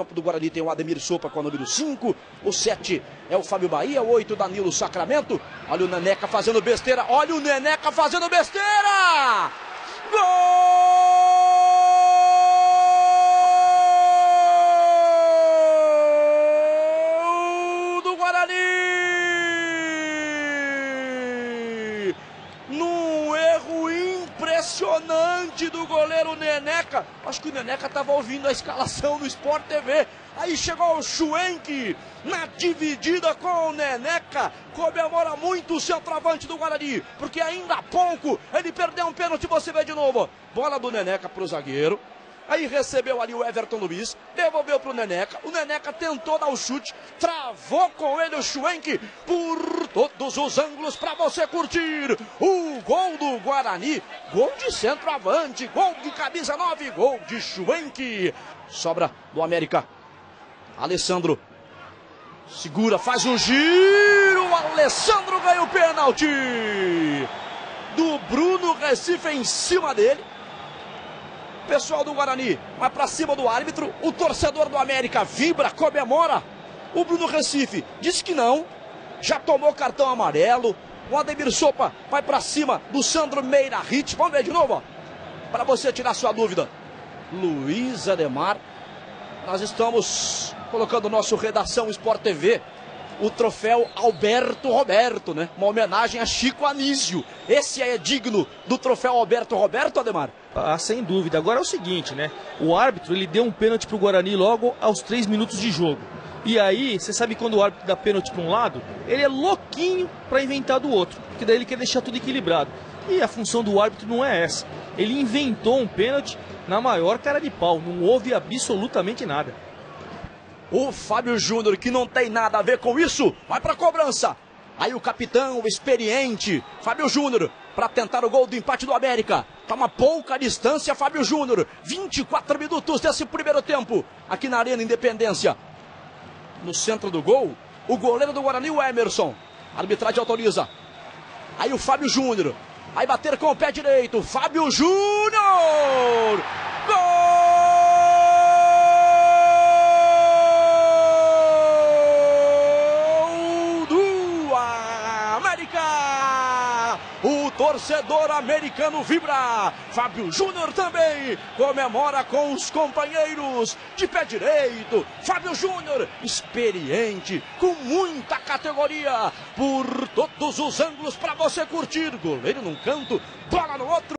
campo do Guarani tem o Ademir Sopa com a número 5. O 7 é o Fábio Bahia. O 8, Danilo Sacramento. Olha o Neneca fazendo besteira. Olha o Neneca fazendo besteira! Gol do Guarani! Num erro impressionante do goleiro Neneca. Acho que o Neneca estava ouvindo a escalação no Sport TV. Aí chegou o Schwenk na dividida com o Neneca. Comemora muito o centroavante do Guarani, porque ainda há pouco ele perdeu um pênalti. Você vê de novo. Bola do Neneca para o zagueiro. Aí recebeu ali o Everton Luiz, devolveu para o Neneca. O Neneca tentou dar o chute, travou com ele o Schwenk por todos os ângulos para você curtir. O gol do Guarani, gol de centroavante, gol de camisa 9, gol de Schwenk. Sobra do América. Alessandro segura, faz o giro. O Alessandro ganha o pênalti do Bruno Recife em cima dele. Pessoal do Guarani vai para cima do árbitro. O torcedor do América vibra, comemora. O Bruno Recife diz que não, já tomou cartão amarelo. O Ademir Sopa vai para cima do Sandro Meira Hit. Vamos ver de novo, para você tirar sua dúvida. Luiz Ademar. Nós estamos colocando o nosso Redação Sport TV, o troféu Alberto Roberto, né? Uma homenagem a Chico Anísio. Esse é digno do troféu Alberto Roberto, Ademar? Ah, sem dúvida. Agora é o seguinte, né? O árbitro, ele deu um pênalti pro Guarani logo aos 3 minutos de jogo. E aí, você sabe quando o árbitro dá pênalti para um lado, ele é louquinho para inventar do outro, porque daí ele quer deixar tudo equilibrado. E a função do árbitro não é essa. Ele inventou um pênalti na maior cara de pau, não houve absolutamente nada. O Fábio Júnior, que não tem nada a ver com isso, vai para a cobrança. Aí o capitão, o experiente, Fábio Júnior, para tentar o gol do empate do América. Tá uma pouca distância, Fábio Júnior. 24 minutos desse primeiro tempo, aqui na Arena Independência. No centro do gol, o goleiro do Guarani, o Emerson. A arbitragem autoriza. Aí o Fábio Júnior vai bater com o pé direito. Fábio Júnior! Gol! O torcedor americano vibra. Fábio Júnior também comemora com os companheiros de pé direito. Fábio Júnior, experiente, com muita categoria, por todos os ângulos para você curtir. Goleiro num canto, bola no outro.